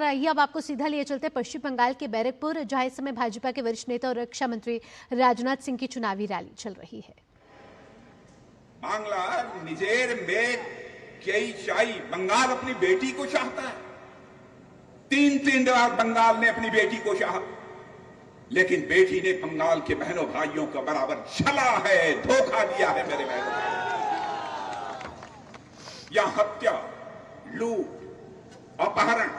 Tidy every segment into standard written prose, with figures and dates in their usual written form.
आइए अब आपको सीधा लिए चलते पश्चिम बंगाल के बैरकपुर, जहां इस समय भाजपा के वरिष्ठ नेता और रक्षा मंत्री राजनाथ सिंह की चुनावी रैली चल रही है। बांग्ला निजेर में कई चाई बंगाल अपनी बेटी को चाहता है। तीन बार बंगाल ने अपनी बेटी को चाहा, लेकिन बेटी ने बंगाल के बहनों भाइयों का बराबर छला है, धोखा दिया है। मेरे बहनों यहां हत्या, लूट, अपहरण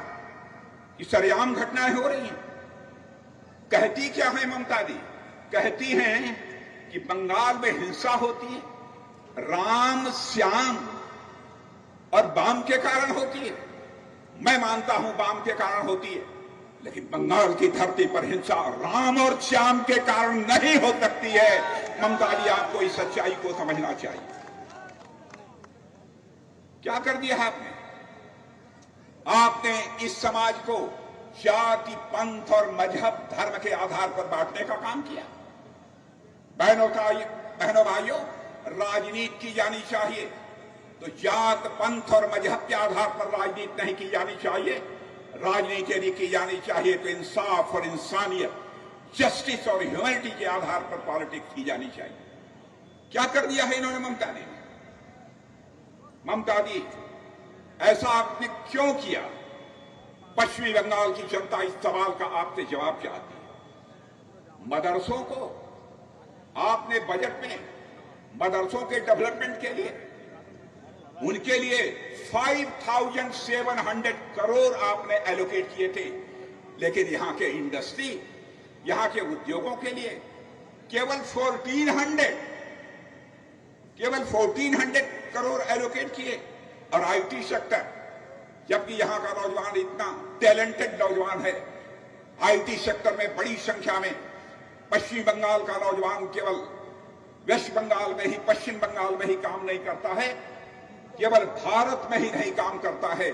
की सरेआम घटनाएं हो रही हैं। कहती क्या है ममता दी? कहती हैं कि बंगाल में हिंसा होती है, राम श्याम और बाम के कारण होती है। मैं मानता हूं बाम के कारण होती है, लेकिन बंगाल की धरती पर हिंसा राम और श्याम के कारण नहीं हो सकती है। ममता दी, आपको इस सच्चाई को समझना चाहिए। क्या कर दिया है आपने? आपने इस समाज को जाति, पंथ और मजहब, धर्म के आधार पर बांटने का काम किया। बहनों भाइयों, राजनीति की जानी चाहिए तो जात, पंथ और मजहब के आधार पर राजनीति नहीं की जानी चाहिए। राजनीति यदि की जानी चाहिए तो इंसाफ और इंसानियत, जस्टिस और ह्यूमैनिटी के आधार पर पॉलिटिक्स की जानी चाहिए। क्या कर दिया है इन्होंने ममता ने? ममता दी, ऐसा आपने क्यों किया? पश्चिमी बंगाल की जनता इस सवाल का आपसे जवाब चाहती है। मदरसों को आपने बजट में मदरसों के डेवलपमेंट के लिए, उनके लिए 5,700 करोड़ आपने एलोकेट किए थे, लेकिन यहां के इंडस्ट्री, यहां के उद्योगों के लिए केवल 1,400 करोड़ एलोकेट किए। और आईटी सेक्टर, जबकि यहां का नौजवान इतना टैलेंटेड नौजवान है, आईटी सेक्टर में बड़ी संख्या में पश्चिम बंगाल का नौजवान केवल वेस्ट बंगाल में ही, पश्चिम बंगाल में ही काम नहीं करता है, केवल भारत में ही नहीं काम करता है,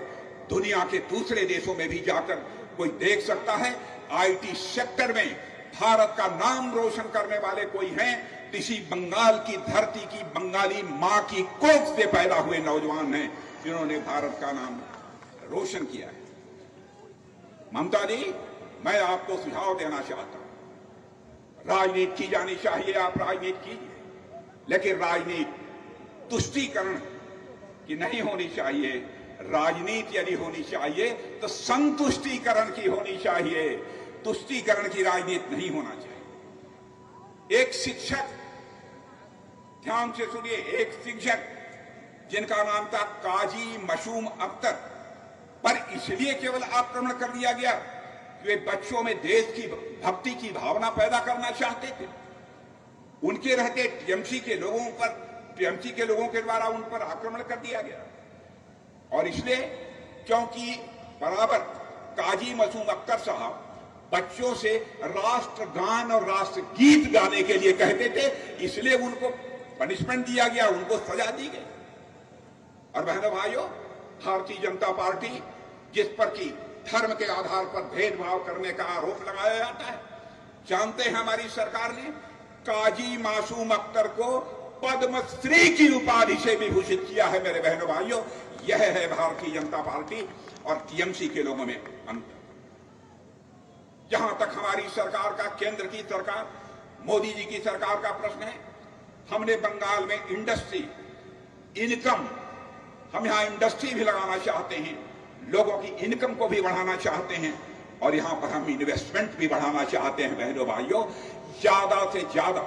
दुनिया के दूसरे देशों में भी जाकर कोई देख सकता है। आईटी सेक्टर में भारत का नाम रोशन करने वाले कोई हैं, इसी बंगाल की धरती की बंगाली मां की कोख से पैदा हुए नौजवान हैं जिन्होंने भारत का नाम रोशन किया है। ममता जी, मैं आपको सुझाव देना चाहता हूं, राजनीति की जानी चाहिए, आप राजनीति कीजिए, लेकिन राजनीति तुष्टीकरण की नहीं होनी चाहिए। राजनीति यदि होनी चाहिए तो संतुष्टीकरण की होनी चाहिए, तुष्टीकरण की राजनीति नहीं होना चाहिए। एक शिक्षक, ध्यान से सुनिए, एक शिक्षक जिनका नाम था काजी मासूम अख्तर, पर इसलिए केवल आक्रमण कर दिया गया कि वे बच्चों में देश की भक्ति की भावना पैदा करना चाहते थे। उनके रहते टीएमसी के लोगों के द्वारा उन पर आक्रमण कर दिया गया। और इसलिए क्योंकि बराबर काजी मासूम अख्तर साहब बच्चों से राष्ट्रगान और राष्ट्रगीत गाने के लिए कहते थे, इसलिए उनको पनिशमेंट दिया गया, उनको सजा दी गई। और बहनों भाइयों, भारतीय जनता पार्टी जिस पर कि धर्म के आधार पर भेदभाव करने का आरोप लगाया जाता है, जानते हैं हमारी सरकार ने काजी मासूम अख्तर को पद्मश्री की उपाधि से विभूषित किया है। मेरे बहनों भाइयों, यह है भारतीय जनता पार्टी और टीएमसी के लोगों में अंतर। जहां तक हमारी सरकार का, केंद्र की सरकार, मोदी जी की सरकार का प्रश्न है, हमने बंगाल में इंडस्ट्री, इनकम, हम यहां इंडस्ट्री भी लगाना चाहते हैं, लोगों की इनकम को भी बढ़ाना चाहते हैं, और यहां पर हम इन्वेस्टमेंट भी बढ़ाना चाहते हैं। बहनों भाइयों, ज्यादा से ज्यादा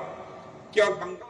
केवल बंगाल